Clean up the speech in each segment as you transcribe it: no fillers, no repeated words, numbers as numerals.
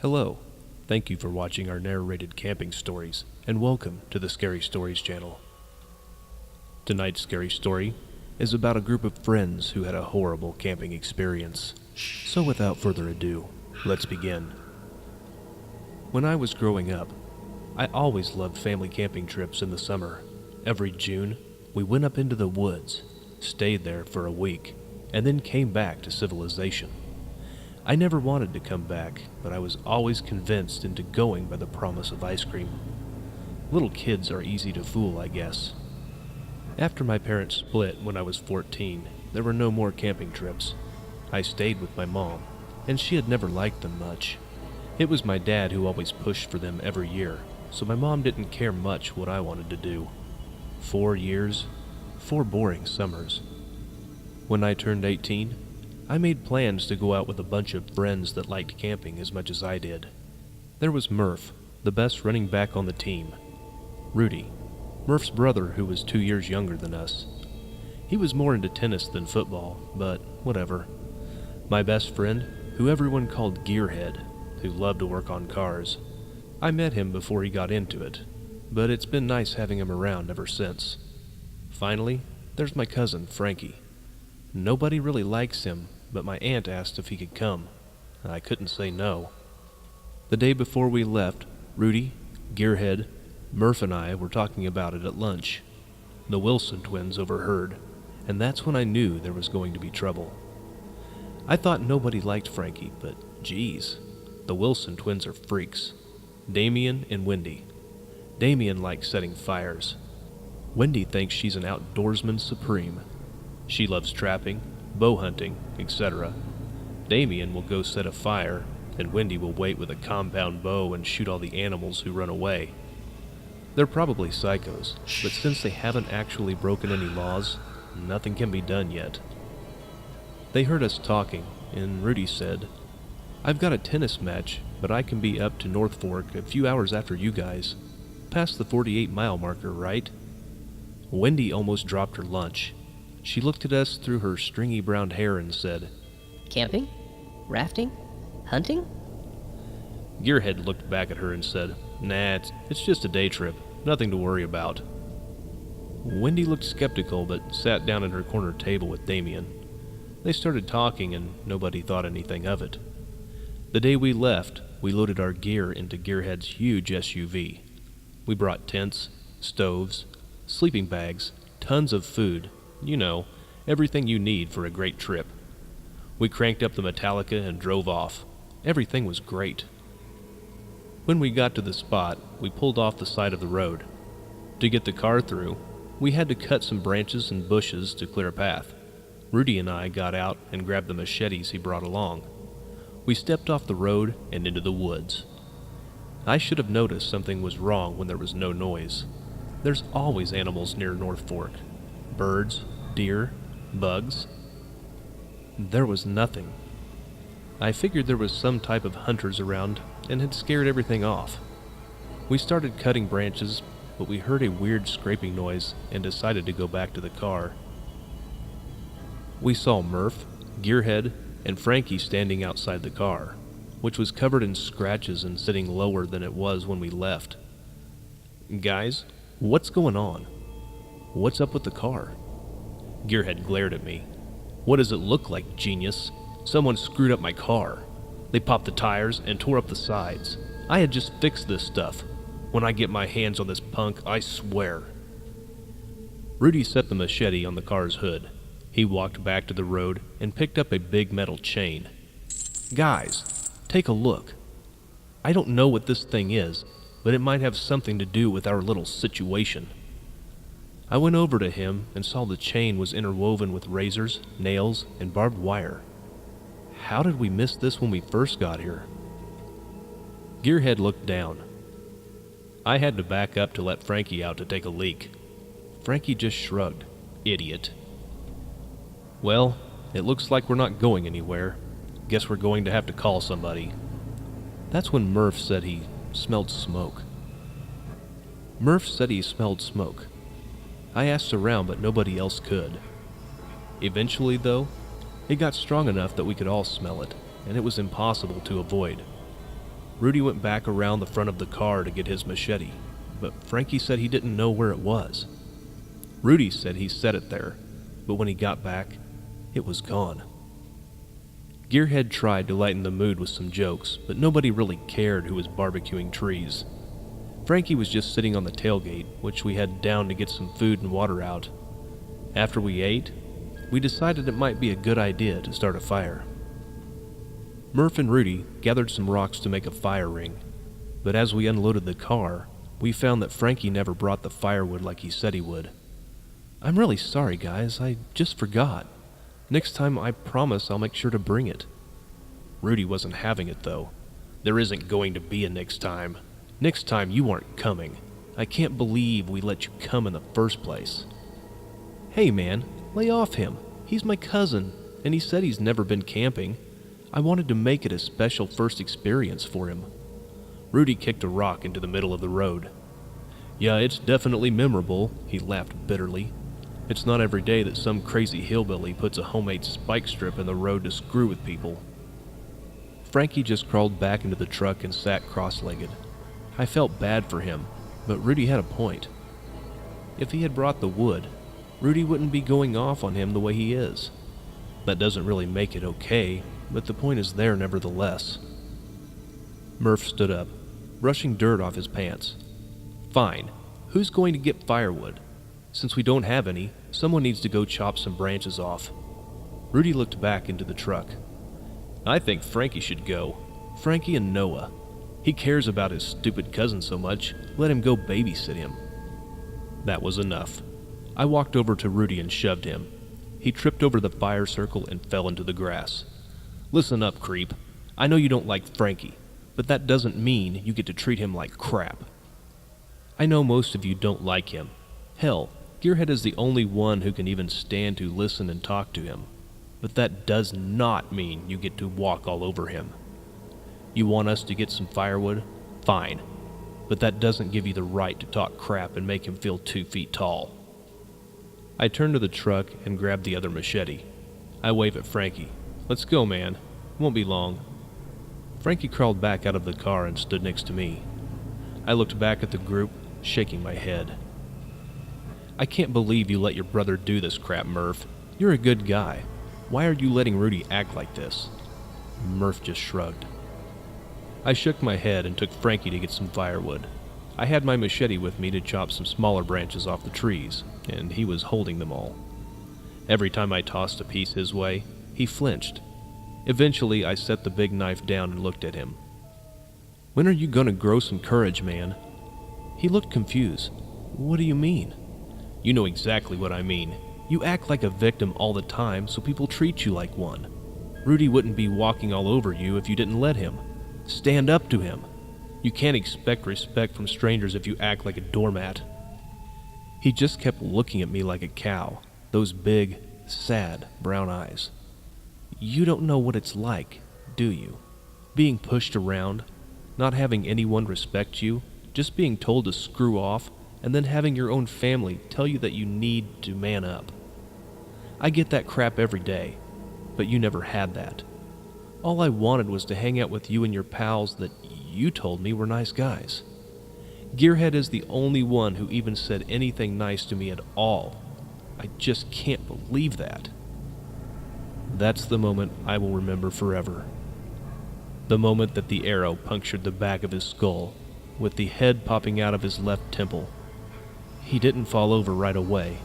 Hello, thank you for watching our narrated camping stories, and welcome to the Scary Stories channel. Tonight's scary story is about a group of friends who had a horrible camping experience. So without further ado, let's begin. When I was growing up, I always loved family camping trips in the summer. Every June, we went up into the woods, stayed there for a week, and then came back to civilization. I never wanted to come back, but I was always convinced into going by the promise of ice cream. Little kids are easy to fool, I guess. After my parents split when I was 14, there were no more camping trips. I stayed with my mom, and she had never liked them much. It was my dad who always pushed for them every year, so my mom didn't care much what I wanted to do. 4 years, 4 boring summers. When I turned 18, I made plans to go out with a bunch of friends that liked camping as much as I did. There was Murph, the best running back on the team. Rudy, Murph's brother who was 2 years younger than us. He was more into tennis than football, but whatever. My best friend, who everyone called Gearhead, who loved to work on cars. I met him before he got into it, but it's been nice having him around ever since. Finally, there's my cousin, Frankie. Nobody really likes him, but my aunt asked if he could come. I couldn't say no. The day before we left, Rudy, Gearhead, Murph and I were talking about it at lunch. The Wilson twins overheard, and that's when I knew there was going to be trouble. I thought nobody liked Frankie, but geez, the Wilson twins are freaks. Damien and Wendy. Damien likes setting fires. Wendy thinks she's an outdoorsman supreme. She loves trapping, bow hunting, etc. Damien will go set a fire, and Wendy will wait with a compound bow and shoot all the animals who run away. They're probably psychos, but since they haven't actually broken any laws, nothing can be done yet. They heard us talking, and Rudy said, "I've got a tennis match, but I can be up to North Fork a few hours after you guys. Past the 48-mile marker, right?" Wendy almost dropped her lunch. She looked at us through her stringy brown hair and said, "Camping? Rafting? Hunting?" Gearhead looked back at her and said, "Nah, it's just a day trip. Nothing to worry about." Wendy looked skeptical but sat down at her corner table with Damien. They started talking and nobody thought anything of it. The day we left, we loaded our gear into Gearhead's huge SUV. We brought tents, stoves, sleeping bags, tons of food. You know, everything you need for a great trip. We cranked up the Metallica and drove off. Everything was great. When we got to the spot, we pulled off the side of the road. To get the car through, we had to cut some branches and bushes to clear a path. Rudy and I got out and grabbed the machetes he brought along. We stepped off the road and into the woods. I should have noticed something was wrong when there was no noise. There's always animals near North Fork. Birds, deer, bugs. There was nothing. I figured there was some type of hunters around and had scared everything off. We started cutting branches, but we heard a weird scraping noise and decided to go back to the car. We saw Murph, Gearhead, and Frankie standing outside the car, which was covered in scratches and sitting lower than it was when we left. "Guys, what's going on? What's up with the car?" Gearhead glared at me. "What does it look like, genius? Someone screwed up my car. They popped the tires and tore up the sides. I had just fixed this stuff. When I get my hands on this punk, I swear." Rudy set the machete on the car's hood. He walked back to the road and picked up a big metal chain. "Guys, take a look. I don't know what this thing is, but it might have something to do with our little situation." I went over to him and saw the chain was interwoven with razors, nails, and barbed wire. How did we miss this when we first got here? Gearhead looked down. I had to back up to let Frankie out to take a leak. Frankie just shrugged. Idiot. "Well, it looks like we're not going anywhere. Guess we're going to have to call somebody." That's when Murph said he smelled smoke. Murph said he smelled smoke. I asked around, but nobody else could. Eventually, though, it got strong enough that we could all smell it, and it was impossible to avoid. Rudy went back around the front of the car to get his machete, but Frankie said he didn't know where it was. Rudy said he set it there, but when he got back, it was gone. Gearhead tried to lighten the mood with some jokes, but nobody really cared who was barbecuing trees. Frankie was just sitting on the tailgate, which we had down to get some food and water out. After we ate, we decided it might be a good idea to start a fire. Murph and Rudy gathered some rocks to make a fire ring, but as we unloaded the car, we found that Frankie never brought the firewood like he said he would. "I'm really sorry, guys. I just forgot. Next time I promise I'll make sure to bring it." Rudy wasn't having it, though. "There isn't going to be a next time. Next time you aren't coming. I can't believe we let you come in the first place." "Hey man, lay off him. He's my cousin, and he said he's never been camping. I wanted to make it a special first experience for him." Rudy kicked a rock into the middle of the road. "Yeah, it's definitely memorable," he laughed bitterly. "It's not every day that some crazy hillbilly puts a homemade spike strip in the road to screw with people." Frankie just crawled back into the truck and sat cross-legged. I felt bad for him, but Rudy had a point. If he had brought the wood, Rudy wouldn't be going off on him the way he is. That doesn't really make it okay, but the point is there nevertheless. Murph stood up, brushing dirt off his pants. "Fine, who's going to get firewood? Since we don't have any, someone needs to go chop some branches off." Rudy looked back into the truck. "I think Frankie should go. Frankie and Noah. He cares about his stupid cousin so much, let him go babysit him." That was enough. I walked over to Rudy and shoved him. He tripped over the fire circle and fell into the grass. "Listen up, creep. I know you don't like Frankie, but that doesn't mean you get to treat him like crap. I know most of you don't like him. Hell, Gearhead is the only one who can even stand to listen and talk to him. But that does not mean you get to walk all over him. You want us to get some firewood? Fine. But that doesn't give you the right to talk crap and make him feel 2 feet tall." I turned to the truck and grabbed the other machete. I waved at Frankie. "Let's go, man. Won't be long." Frankie crawled back out of the car and stood next to me. I looked back at the group, shaking my head. "I can't believe you let your brother do this crap, Murph. You're a good guy. Why are you letting Rudy act like this?" Murph just shrugged. I shook my head and took Frankie to get some firewood. I had my machete with me to chop some smaller branches off the trees, and he was holding them all. Every time I tossed a piece his way, he flinched. Eventually, I set the big knife down and looked at him. "When are you going to grow some courage, man?" He looked confused. "What do you mean?" "You know exactly what I mean. You act like a victim all the time, so people treat you like one. Rudy wouldn't be walking all over you if you didn't let him. Stand up to him. You can't expect respect from strangers if you act like a doormat." He just kept looking at me like a cow, those big, sad brown eyes. "You don't know what it's like, do you? Being pushed around, not having anyone respect you, just being told to screw off, and then having your own family tell you that you need to man up. I get that crap every day, but you never had that. All I wanted was to hang out with you and your pals that you told me were nice guys. Gearhead is the only one who even said anything nice to me at all. I just can't believe that." That's the moment I will remember forever. The moment that the arrow punctured the back of his skull, with the head popping out of his left temple. He didn't fall over right away.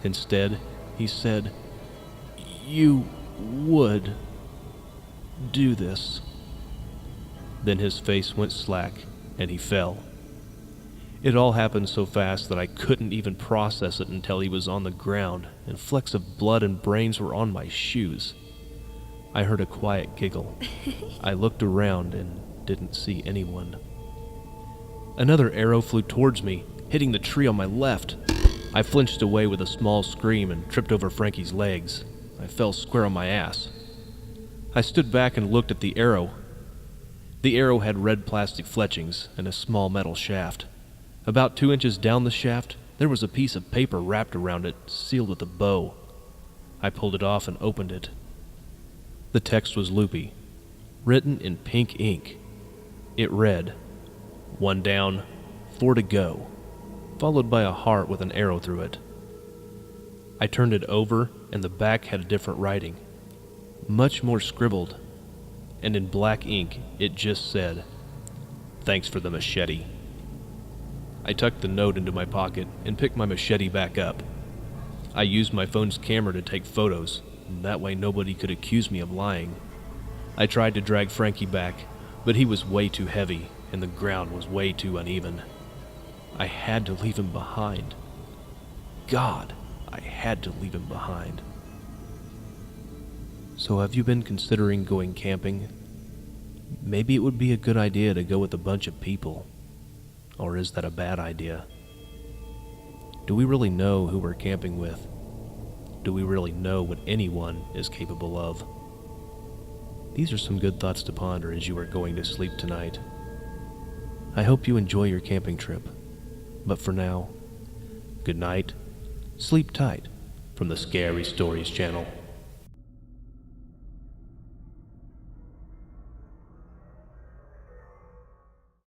Instead, he said, "You would do this." Then his face went slack, and he fell. It all happened so fast that I couldn't even process it until he was on the ground, and flecks of blood and brains were on my shoes. I heard a quiet giggle. I looked around and didn't see anyone. Another arrow flew towards me, hitting the tree on my left. I flinched away with a small scream and tripped over Frankie's legs. I fell square on my ass. I stood back and looked at the arrow. The arrow had red plastic fletchings and a small metal shaft. About 2 inches down the shaft, there was a piece of paper wrapped around it, sealed with a bow. I pulled it off and opened it. The text was loopy, written in pink ink. It read, 1 down, 4 to go, followed by a heart with an arrow through it. I turned it over, and the back had a different writing, much more scribbled, and in black ink it just said, "Thanks for the machete." I tucked the note into my pocket and picked my machete back up. I used my phone's camera to take photos, and that way nobody could accuse me of lying. I tried to drag Frankie back, but he was way too heavy, and the ground was way too uneven. I had to leave him behind. God, I had to leave him behind. So have you been considering going camping? Maybe it would be a good idea to go with a bunch of people. Or is that a bad idea? Do we really know who we're camping with? Do we really know what anyone is capable of? These are some good thoughts to ponder as you are going to sleep tonight. I hope you enjoy your camping trip. But for now, good night, sleep tight from the Scary Stories channel.